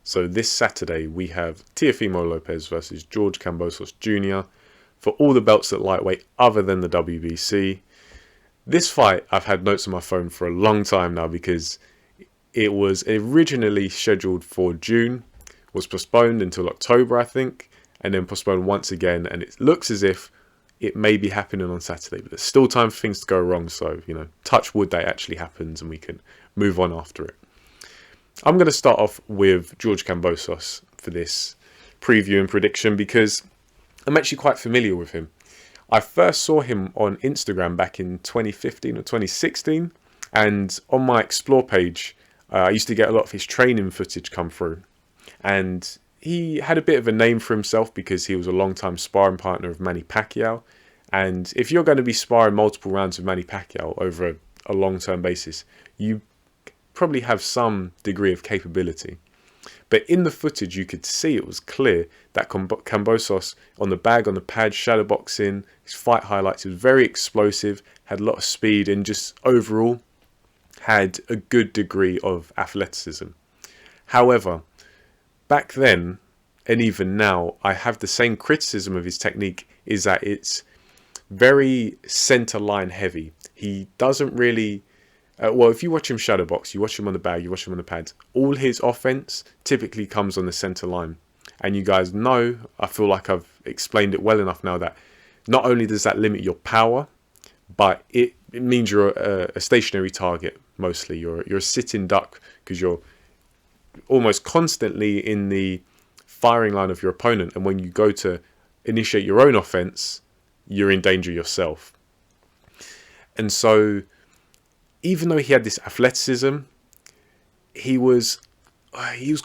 So this Saturday we have Teofimo Lopez versus George Kambosos Jr. for all the belts at lightweight other than the WBC. This fight I've had notes on my phone for a long time now because it was originally scheduled for June, was postponed until October I think, and then postponed once again, and it looks as if it may be happening on Saturday, but there's still time for things to go wrong, so, you know, touch wood that actually happens and we can move on after it. I'm going to start off with George Kambosos for this preview and prediction because I'm actually quite familiar with him. I first saw him on Instagram back in 2015 or 2016, and on my Explore page, I used to get a lot of his training footage come through, and he had a bit of a name for himself because he was a long-time sparring partner of Manny Pacquiao. And if you're going to be sparring multiple rounds of Manny Pacquiao over a long-term basis, you probably have some degree of capability. But in the footage, you could see it was clear that Kambosos, on the bag, on the pad, shadowboxing, his fight highlights, he was very explosive, had a lot of speed, and just overall had a good degree of athleticism. However, back then, and even now, I have the same criticism of his technique, is that it's very centre line heavy. He doesn't really, well, if you watch him shadowbox, you watch him on the bag, you watch him on the pads, all his offense typically comes on the centre line. And you guys know, I feel like I've explained it well enough now, that not only does that limit your power, but it means you're a stationary target mostly. You're a sitting duck because you're almost constantly in the firing line of your opponent, and when you go to initiate your own offense, you're in danger yourself. And so even though he had this athleticism, he was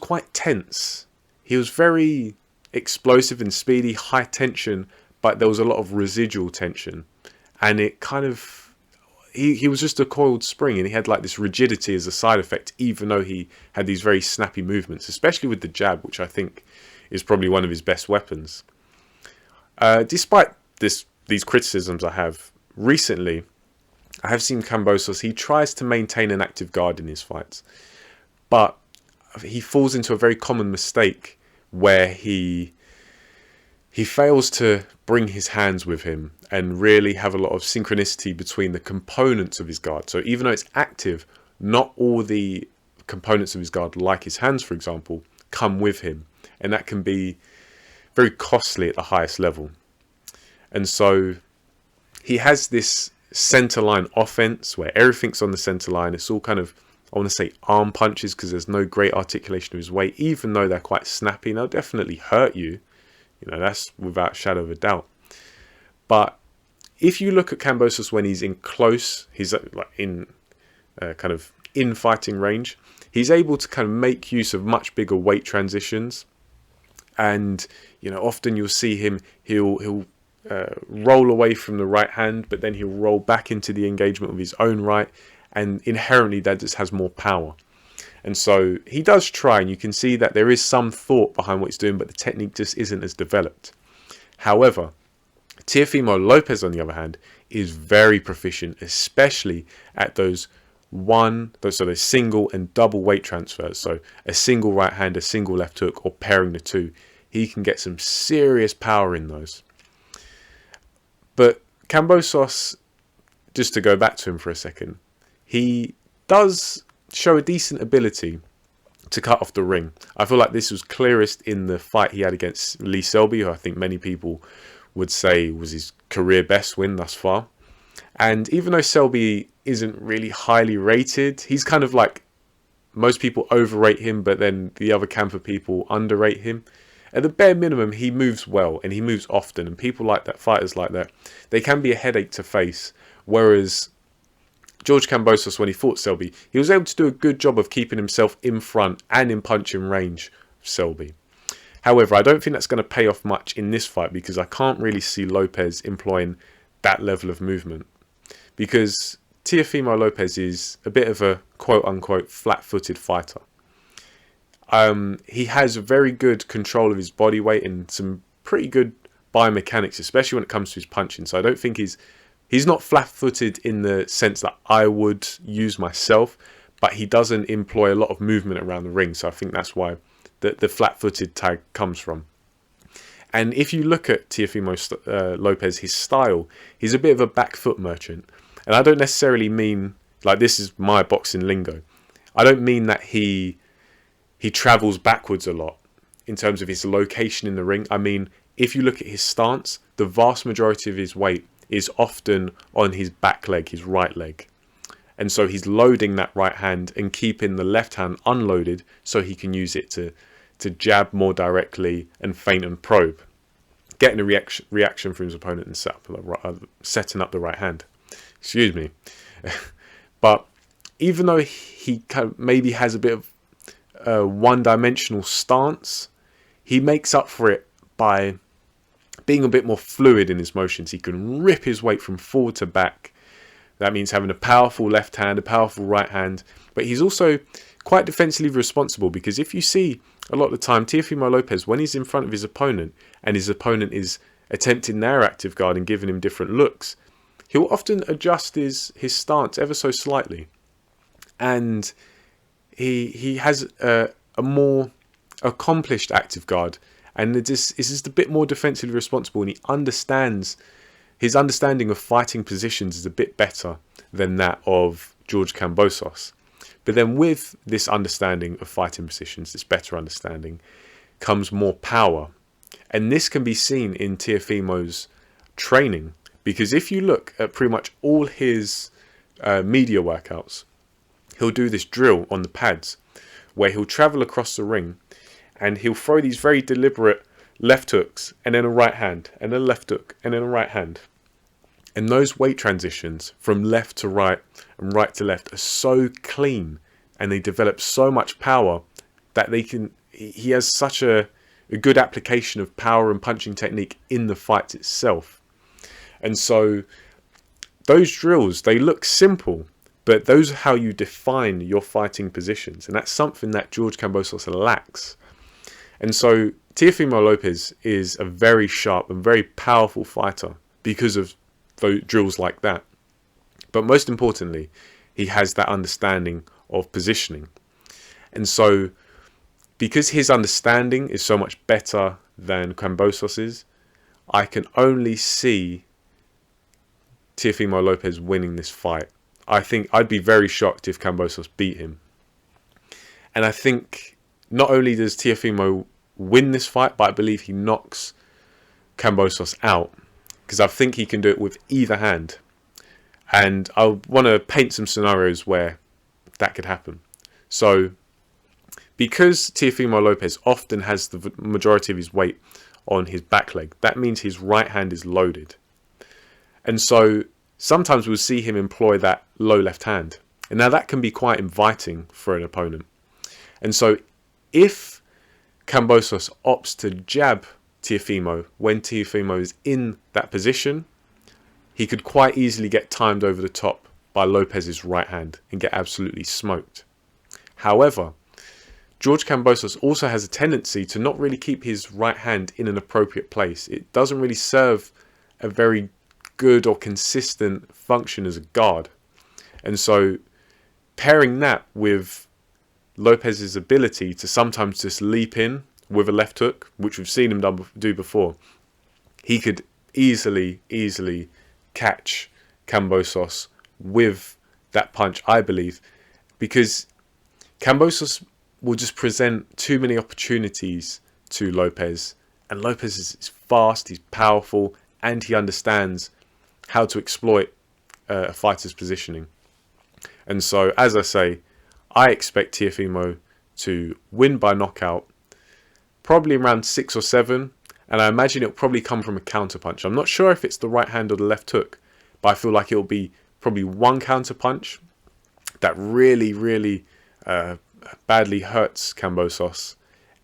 quite tense. He was very explosive and speedy, high tension, but there was a lot of residual tension, and it kind of, he was just a coiled spring, and he had like this rigidity as a side effect, even though he had these very snappy movements, especially with the jab, which I think is probably one of his best weapons. Despite these criticisms I have recently, I have seen Kambosos, he tries to maintain an active guard in his fights, but he falls into a very common mistake where he fails to bring his hands with him and really have a lot of synchronicity between the components of his guard. So even though it's active, not all the components of his guard, like his hands, for example, come with him. And that can be very costly at the highest level. And so he has this center line offense where everything's on the center line. It's all kind of, I want to say arm punches because there's no great articulation of his weight, even though they're quite snappy. They'll definitely hurt you. You know, that's without a shadow of a doubt. But if you look at Kambosos when he's in close, he's like in kind of in fighting range, he's able to kind of make use of much bigger weight transitions. And, you know, often you'll see him, he'll roll away from the right hand, but then he'll roll back into the engagement of his own right. And inherently that just has more power. And so he does try, and you can see that there is some thought behind what he's doing, but the technique just isn't as developed. However, Teofimo Lopez, on the other hand, is very proficient, especially at those single and double weight transfers. So a single right hand, a single left hook, or pairing the two. He can get some serious power in those. But Kambosos, just to go back to him for a second, he does show a decent ability to cut off the ring. I feel like this was clearest in the fight he had against Lee Selby, who I think many people would say was his career best win thus far. And even though Selby isn't really highly rated, he's kind of like, most people overrate him, but then the other camp of people underrate him. At the bare minimum, he moves well and he moves often, and people like that, fighters like that, they can be a headache to face. Whereas George Kambosos, when he fought Selby, he was able to do a good job of keeping himself in front and in punching range of Selby. However, I don't think that's going to pay off much in this fight because I can't really see Lopez employing that level of movement. Because Teofimo Lopez is a bit of a quote-unquote flat-footed fighter. He has very good control of his body weight and some pretty good biomechanics, especially when it comes to his punching. So I don't think he's not flat-footed in the sense that I would use myself, but he doesn't employ a lot of movement around the ring. So I think that's why the flat-footed tag comes from. And if you look at Teofimo Lopez, his style, he's a bit of a back foot merchant. And I don't necessarily mean, like, this is my boxing lingo, I don't mean that he travels backwards a lot in terms of his location in the ring. I mean, if you look at his stance, the vast majority of his weight is often on his back leg, his right leg. And so he's loading that right hand and keeping the left hand unloaded so he can use it to jab more directly and feint and probe, getting a reaction from his opponent and setting up the right hand. Excuse me. But even though he maybe has a bit of a one-dimensional stance, he makes up for it by being a bit more fluid in his motions. He can rip his weight from forward to back. That means having a powerful left hand, a powerful right hand. But he's also quite defensively responsible, because if you see a lot of the time, Teofimo Lopez, when he's in front of his opponent and his opponent is attempting their active guard and giving him different looks, he'll often adjust his stance ever so slightly. And he has a more accomplished active guard, and is just a bit more defensively responsible, and his understanding of fighting positions is a bit better than that of George Kambosos. But then with this understanding of fighting positions, this better understanding, comes more power. And this can be seen in Teofimo's training, because if you look at pretty much all his media workouts, he'll do this drill on the pads where he'll travel across the ring and he'll throw these very deliberate left hooks and then a right hand and then a left hook and then a right hand. And those weight transitions from left to right and right to left are so clean, and they develop so much power that he has such a good application of power and punching technique in the fight itself. And so those drills, they look simple, but those are how you define your fighting positions. And that's something that George Kambosos lacks. And so Teofimo Lopez is a very sharp and very powerful fighter because of those drills like that. But most importantly, he has that understanding of positioning. And so because his understanding is so much better than Kambosos's, I can only see Teofimo Lopez winning this fight. I think I'd be very shocked if Kambosos beat him. And I think not only does Teofimo win this fight, but I believe he knocks Kambosos out, because I think he can do it with either hand. And I want to paint some scenarios where that could happen. So because Teofimo Lopez often has the majority of his weight on his back leg, that means his right hand is loaded. And so sometimes we'll see him employ that low left hand. And now that can be quite inviting for an opponent. And so if Kambosos opts to jab Teofimo when Teofimo is in that position, he could quite easily get timed over the top by Lopez's right hand and get absolutely smoked. However, George Kambosos also has a tendency to not really keep his right hand in an appropriate place. It doesn't really serve a very good or consistent function as a guard. And so pairing that with Lopez's ability to sometimes just leap in with a left hook, which we've seen him do before, he could easily catch Kambosos with that punch, I believe, because Kambosos will just present too many opportunities to Lopez, and Lopez is fast, he's powerful, and he understands how to exploit a fighter's positioning. And so, as I say, I expect Teofimo to win by knockout, probably around 6 or 7, and I imagine it'll probably come from a counter punch. I'm not sure if it's the right hand or the left hook, but I feel like it'll be probably one counter punch that really badly hurts Kambosos,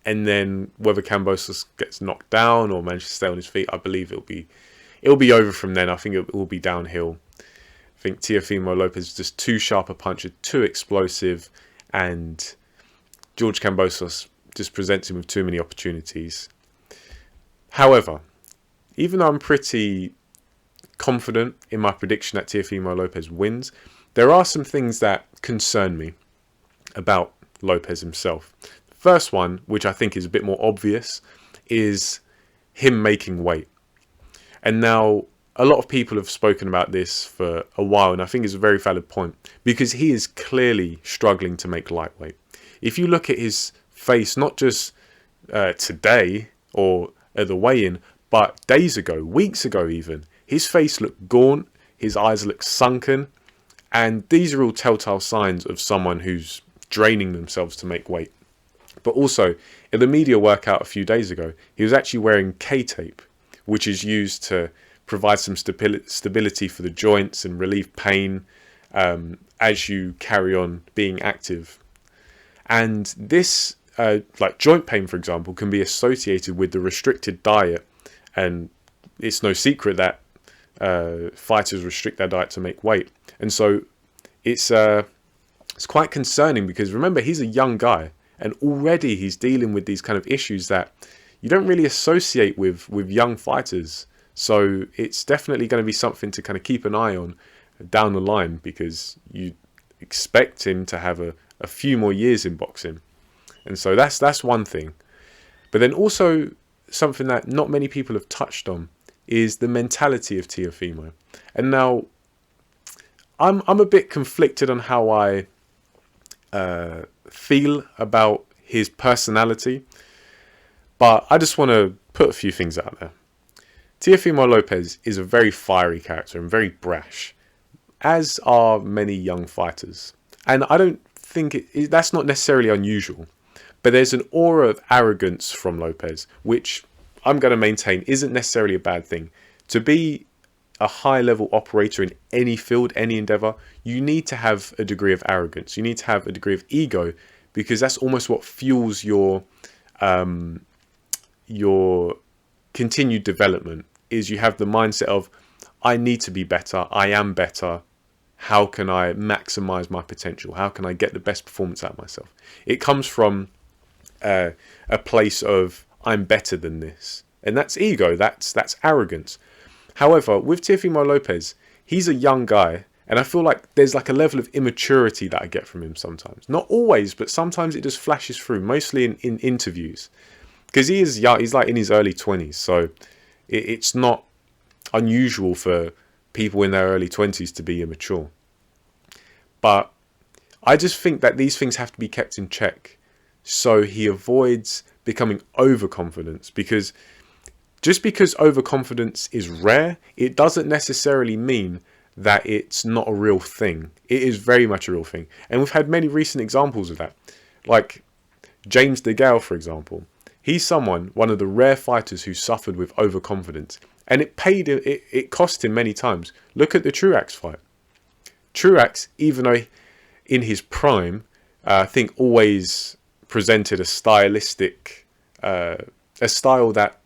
and then whether Kambosos gets knocked down or manages to stay on his feet, I believe it'll be over from then. I think it will be downhill. I think Teofimo Lopez is just too sharp a puncher, too explosive, and George Kambosos just presents him with too many opportunities. However, even though I'm pretty confident in my prediction that Teofimo Lopez wins, there are some things that concern me about Lopez himself. The First one, which I think is a bit more obvious, is him making weight. And now a lot of people have spoken about this for a while, and I think it's a very valid point, because he is clearly struggling to make lightweight. If you look at his face, not just today or at the weigh-in, but days ago, weeks ago even, his face looked gaunt, his eyes looked sunken, and these are all telltale signs of someone who's draining themselves to make weight. But also, in the media workout a few days ago, he was actually wearing K-tape, which is used to provide some stability for the joints and relieve pain as you carry on being active. And this, like joint pain, for example, can be associated with the restricted diet. And it's no secret that fighters restrict their diet to make weight. And so it's quite concerning, because remember, he's a young guy, and already he's dealing with these kind of issues that you don't really associate with young fighters. So it's definitely going to be something to kind of keep an eye on down the line, because you expect him to have a few more years in boxing. And so that's one thing. But then also something that not many people have touched on is the mentality of Teofimo. And now I'm a bit conflicted on how I feel about his personality, but I just want to put a few things out there. Teofimo Lopez is a very fiery character and very brash, as are many young fighters. And I don't think that's not necessarily unusual, but there's an aura of arrogance from Lopez, which I'm going to maintain isn't necessarily a bad thing. To be a high-level operator in any field, any endeavor, you need to have a degree of arrogance. You need to have a degree of ego, because that's almost what fuels your continued development. Is you have the mindset of, I need to be better, I am better, how can I maximize my potential, how can I get the best performance out of myself. It comes from a place of, I'm better than this, and that's ego, that's arrogance. However, with Teofimo Lopez, he's a young guy, and I feel like there's like a level of immaturity that I get from him sometimes. Not always, but sometimes it just flashes through, mostly in interviews. Because he is young, he's like in his early 20s, so it's not unusual for people in their early 20s to be immature. But I just think that these things have to be kept in check, so he avoids becoming overconfident, because just because overconfidence is rare, it doesn't necessarily mean that it's not a real thing. It is very much a real thing. And we've had many recent examples of that. Like James DeGale, for example. He's one of the rare fighters who suffered with overconfidence. And it cost him many times. Look at the Truax fight. Truax, even though in his prime, I think always presented a stylistic, a style that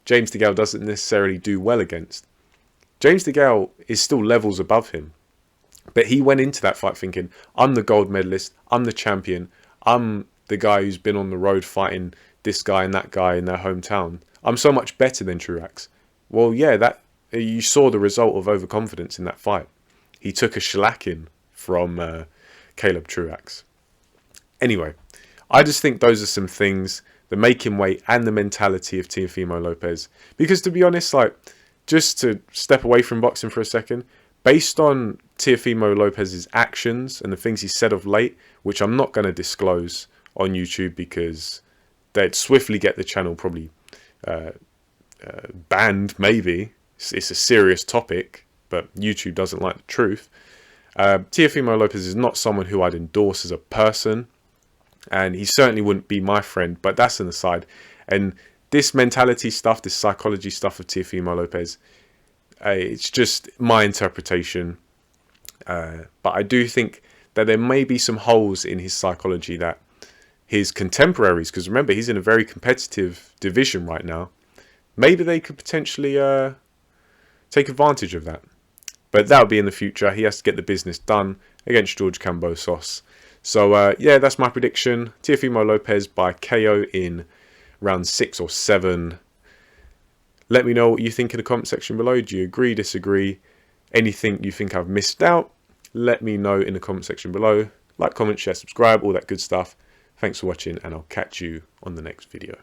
James DeGale doesn't necessarily do well against. James DeGale is still levels above him. But he went into that fight thinking, I'm the gold medalist, I'm the champion, I'm the guy who's been on the road fighting this guy and that guy in their hometown. I'm so much better than Truax. Well, yeah, you saw the result of overconfidence in that fight. He took a shellacking from Caleb Truax. Anyway, I just think those are some things, the making weight and the mentality of Teofimo Lopez. Because to be honest, like, just to step away from boxing for a second, based on Teofimo Lopez's actions and the things he said of late, which I'm not going to disclose on YouTube because they'd swiftly get the channel probably banned, maybe. It's a serious topic, but YouTube doesn't like the truth. Teofimo Lopez is not someone who I'd endorse as a person, and he certainly wouldn't be my friend, but that's an aside. And this mentality stuff, this psychology stuff of Teofimo Lopez, it's just my interpretation. But I do think that there may be some holes in his psychology that his contemporaries, because remember, he's in a very competitive division right now, maybe they could potentially take advantage of that. But that'll be in the future. He has to get the business done against George Kambosos. So, yeah, that's my prediction. Teofimo Lopez by KO in round 6 or 7. Let me know what you think in the comment section below. Do you agree, disagree? Anything you think I've missed out? Let me know in the comment section below. Like, comment, share, subscribe, all that good stuff. Thanks for watching, and I'll catch you on the next video.